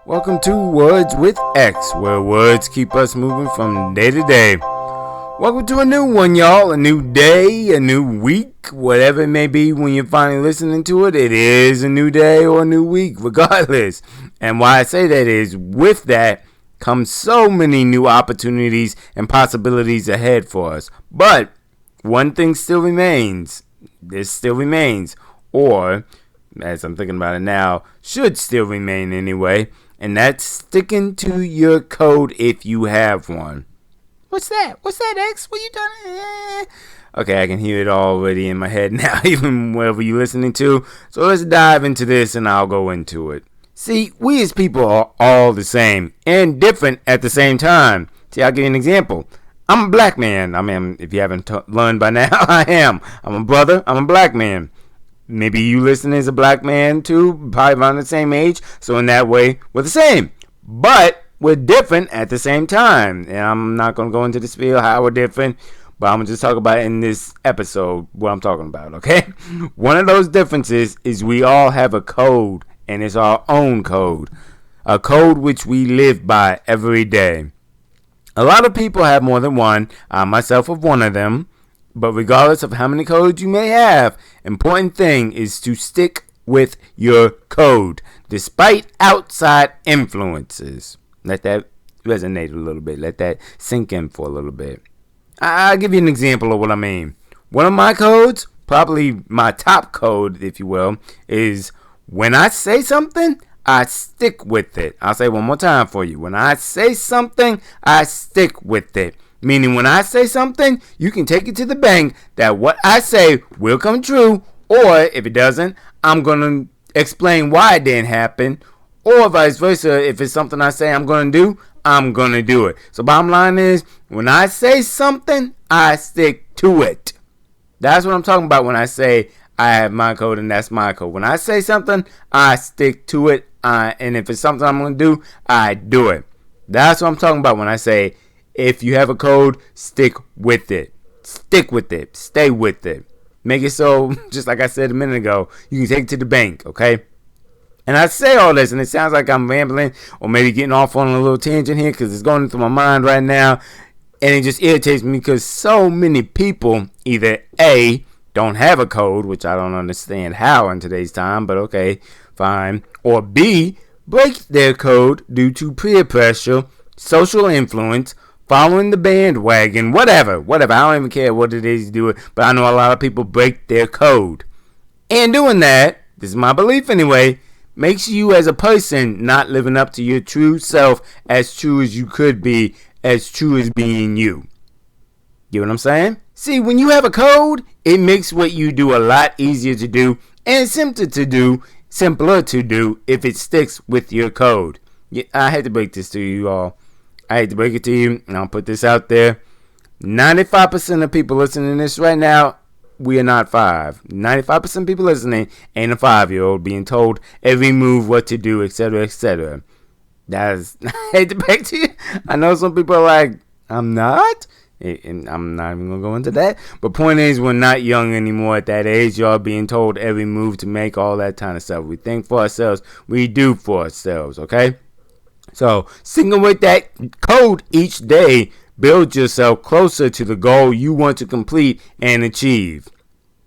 Welcome to Words with X, where words keep us moving from day to day. Welcome to a new one, y'all. A new day, a new week, whatever it may be when you're finally listening to it. It is a new day or a new week, regardless. And why I say that is, with that comes so many new opportunities and possibilities ahead for us. But one thing still remains. This still remains. Or, as I'm thinking about it now, should still remain anyway. And that's sticking to your code if you have one. What's that? What's that, X? What you doing? Okay, I can hear it already in my head now, even wherever you're listening to. So let's dive into this and I'll go into it. See, we as people are all the same and different at the same time. See, I'll give you an example. I'm a black man. I mean, if you haven't learned by now, I am. I'm a brother. I'm a black man. Maybe you listening as a black man too, probably around the same age. So in that way, we're the same. But we're different at the same time. And I'm not going to go into the spiel how we're different, but I'm going to just talk about it in this episode what I'm talking about, okay? One of those differences is we all have a code, and it's our own code. A code which we live by every day. A lot of people have more than one. I myself am one of them. But regardless of how many codes you may have, important thing is to stick with your code, despite outside influences. Let that resonate a little bit. Let that sink in for a little bit. I'll give you an example of what I mean. One of my codes, probably my top code, if you will, is when I say something, I stick with it. I'll say it one more time for you. When I say something, I stick with it. Meaning when I say something, you can take it to the bank that what I say will come true. Or if it doesn't, I'm going to explain why it didn't happen. Or vice versa, if it's something I say I'm going to do, I'm going to do it. So bottom line is, when I say something, I stick to it. That's what I'm talking about when I say I have my code and that's my code. When I say something, I stick to it. And if it's something I'm going to do, I do it. That's what I'm talking about when I say, if you have a code, stick with it. Stick with it. Stay with it. Make it so, just like I said a minute ago, you can take it to the bank, okay? And I say all this, and it sounds like I'm rambling or maybe getting off on a little tangent here because it's going through my mind right now. And it just irritates me because so many people either A, don't have a code, which I don't understand how in today's time, but okay, fine. Or B, break their code due to peer pressure, social influence, following the bandwagon, whatever. I don't even care what it is you do it, but I know a lot of people break their code. And doing that, this is my belief anyway, makes you as a person not living up to your true self as true as you could be, as true as being you. You know what I'm saying? See, when you have a code, it makes what you do a lot easier to do and simpler to do if it sticks with your code. Yeah, I had to break this to you all. I hate to break it to you, and I'll put this out there. 95% of people listening to this right now, we are not 5. 95% of people listening ain't a 5-year-old being told every move what to do, etc., etc. I hate to break it to you. I know some people are like, I'm not. And I'm not even going to go into that. But point is, we're not young anymore at that age. Y'all being told every move to make, all that kind of stuff. We think for ourselves. We do for ourselves, okay? So, sticking with that code each day builds yourself closer to the goal you want to complete and achieve.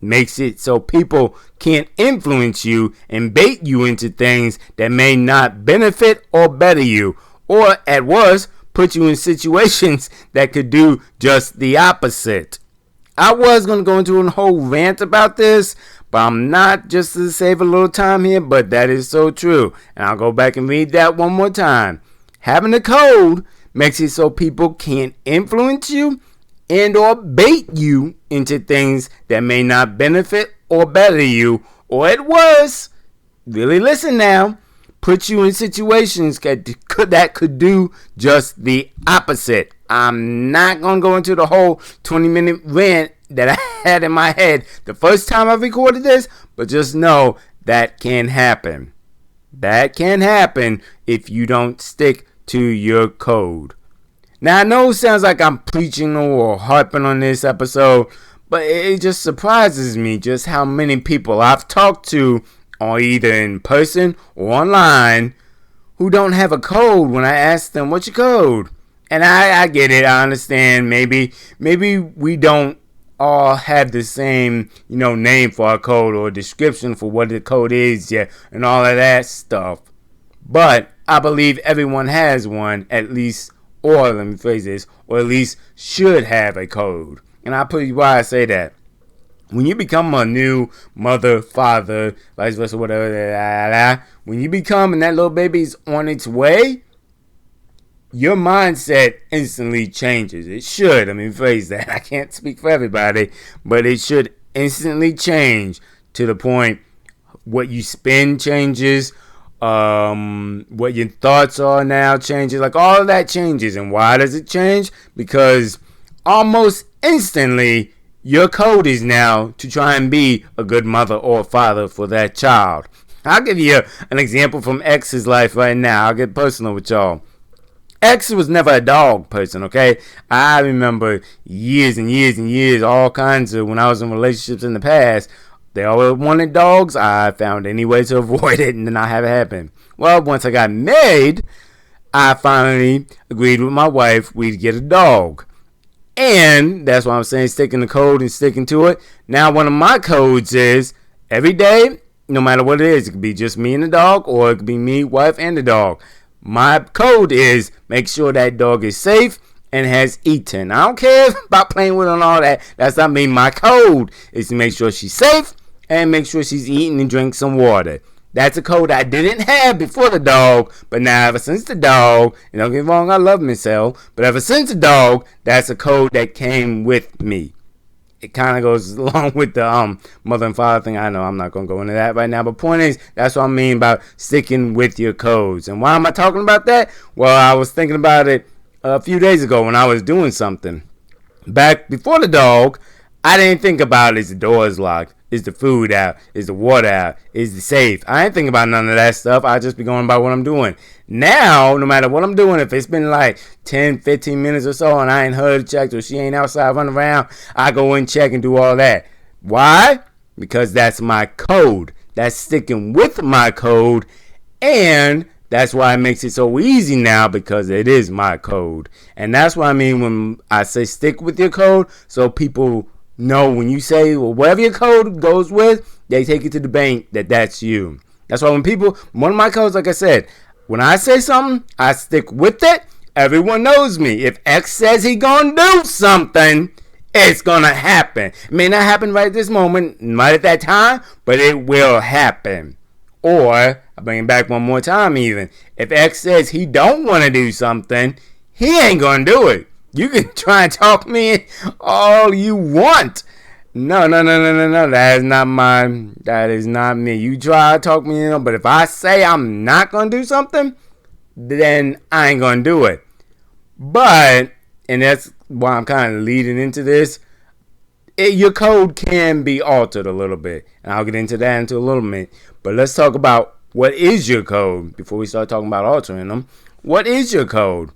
Makes it so people can't influence you and bait you into things that may not benefit or better you, or at worst, put you in situations that could do just the opposite. I was going to go into a whole rant about this, but I'm not, just to save a little time here, but that is so true. And I'll go back and read that one more time. Having a code makes it so people can't influence you and or bait you into things that may not benefit or better you, or at worst, really listen now, put you in situations that could do just the opposite. I'm not going to go into the whole 20-minute rant that I had in my head the first time I recorded this, but just know that can happen. That can happen if you don't stick to your code. Now, I know it sounds like I'm preaching or harping on this episode, but it just surprises me just how many people I've talked to, or either in person or online, who don't have a code when I ask them, what's your code? And I get it. I understand. Maybe we don't all have the same, name for our code or description for what the code is yet and all of that stuff. But I believe everyone has one, at least, or let me phrase this, or at least should have a code. And I'll put you why I say that. When you become a new mother, father, vice versa, whatever, when you become and that little baby's on its way, your mindset instantly changes. It should. Phrase that. I can't speak for everybody, but it should instantly change to the point what you spend changes, what your thoughts are now changes. Like all of that changes. And why does it change? Because almost instantly, your code is now to try and be a good mother or father for that child. I'll give you an example from X's life right now. I'll get personal with y'all. X was never a dog person, okay? I remember years and years and years, all kinds of, when I was in relationships in the past, they always wanted dogs. I found any way to avoid it and not have it happen. Well, once I got married, I finally agreed with my wife we'd get a dog. And that's why I'm saying sticking the code and sticking to it. Now, one of my codes is every day, no matter what it is, it could be just me and the dog, or it could be me, wife, and the dog. My code is make sure that dog is safe and has eaten. I don't care about playing with her and all that. That's not me. My code is to make sure she's safe and make sure she's eating and drink some water. That's a code I didn't have before the dog, but now ever since the dog, and don't get me wrong, I love myself, but ever since the dog, that's a code that came with me. It kind of goes along with the mother and father thing. I know I'm not going to go into that right now, but point is, that's what I mean about sticking with your codes. And why am I talking about that? Well, I was thinking about it a few days ago when I was doing something. Back before the dog, I didn't think about is the doors locked? Is the food out? Is the water out? Is the safe? I ain't thinking about none of that stuff. I just be going about what I'm doing. Now, no matter what I'm doing, if it's been like 10, 15 minutes or so and I ain't heard checked or she ain't outside running around, I go in, check, and do all that. Why? Because that's my code. That's sticking with my code. And that's why it makes it so easy now, because it is my code. And that's what I mean when I say stick with your code, so people know when you say, well, whatever your code goes with, they take it to the bank that that's you. That's why when people, one of my codes, like I said, when I say something, I stick with it. Everyone knows me. If X says he gonna do something, it's gonna happen. It may not happen right this moment, right at that time, but it will happen. Or, I bring it back one more time even. If X says he don't want to do something, he ain't gonna do it. You can try and talk me all you want. No. That is not mine. That is not me. You try to talk me, but if I say I'm not going to do something, then I ain't going to do it. But, and that's why I'm kind of leading into this, your code can be altered a little bit. And I'll get into that into a little bit. But let's talk about what is your code before we start talking about altering them. What is your code?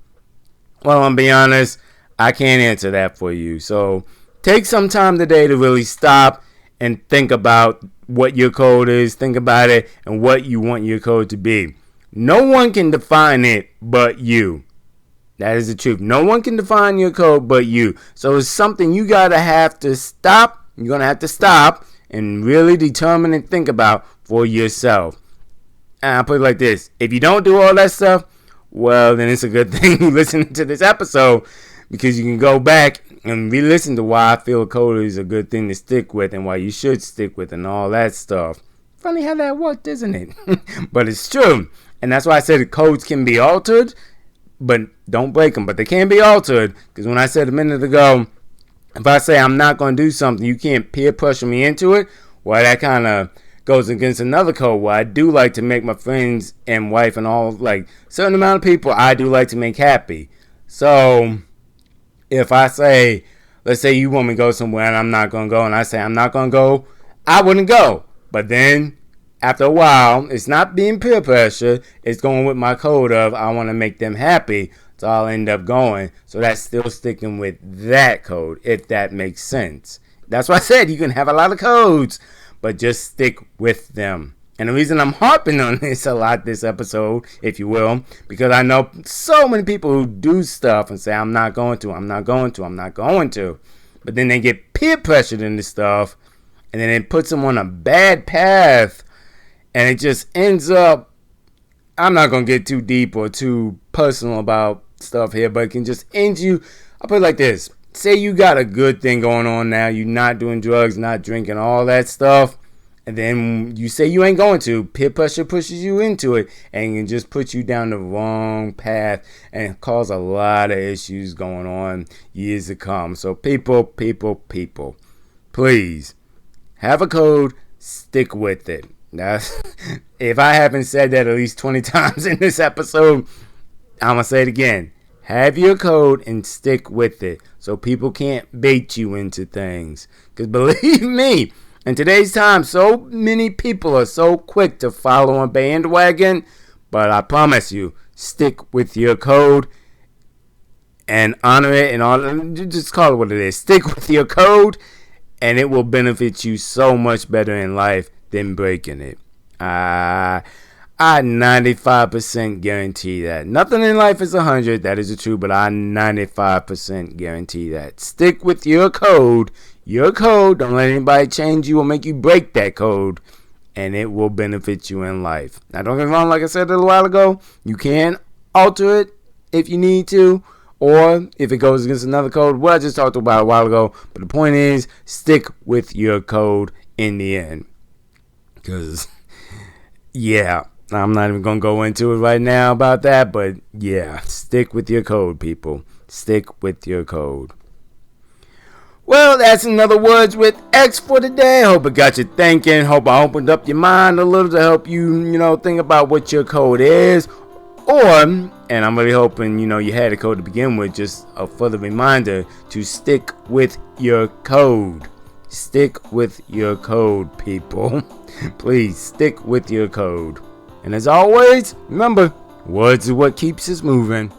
Well, I'm be honest, I can't answer that for you. So take some time today to really stop and think about what your code is. Think about it and what you want your code to be. No one can define it but you. That is the truth. No one can define your code but you. So it's something you gotta have to stop. You're gonna have to stop and really determine and think about for yourself. And I'll put it like this. If you don't do all that stuff, well, then it's a good thing you listen to this episode, because you can go back and re-listen to why I feel a code is a good thing to stick with and why you should stick with and all that stuff. Funny how that worked, isn't it? But it's true. And that's why I said the codes can be altered, but don't break them. But they can be altered, because when I said a minute ago, if I say I'm not going to do something, you can't peer pressure me into it, well, that kind of goes against another code where I do like to make my friends and wife and all, like, certain amount of people I do like to make happy. So if I say, let's say you want me to go somewhere and I'm not going to go, and I say I'm not going to go, I wouldn't go. But then after a while, it's not being peer pressure, it's going with my code of I want to make them happy, so I'll end up going. So that's still sticking with that code, if that makes sense. That's why I said you can have a lot of codes, but just stick with them. And the reason I'm harping on this a lot this episode, if you will, because I know so many people who do stuff and say, I'm not going to. But then they get peer pressured into stuff, and then it puts them on a bad path, and it just ends up, I'm not going to get too deep or too personal about stuff here, but it can just end you. I'll put it like this. Say you got a good thing going on now. You're not doing drugs, not drinking, all that stuff. And then you say you ain't going to. Peer pressure pushes you into it and can just put you down the wrong path and cause a lot of issues going on years to come. So people, please have a code, stick with it. That's, if I haven't said that at least 20 times in this episode, I'm going to say it again. Have your code and stick with it so people can't bait you into things. Because believe me, in today's time, so many people are so quick to follow a bandwagon. But I promise you, stick with your code and honor it and all. Just call it what it is. Stick with your code and it will benefit you so much better in life than breaking it. I 95% guarantee that. Nothing in life is 100, that is the truth, but I 95% guarantee that. Stick with your code. Your code, don't let anybody change you or make you break that code, and it will benefit you in life. Now, don't get me wrong, like I said a little while ago, you can alter it if you need to, or if it goes against another code, what I just talked about a while ago. But the point is, stick with your code in the end. Because, yeah, I'm not even going to go into it right now about that, but yeah, stick with your code, people. Stick with your code. Well, that's another Words with X for today. Hope it got you thinking. Hope I opened up your mind a little to help you, think about what your code is. Or, and I'm really hoping, you had a code to begin with, just a further reminder to stick with your code. Stick with your code, people. Please, stick with your code. And as always, remember, words are what keeps us moving.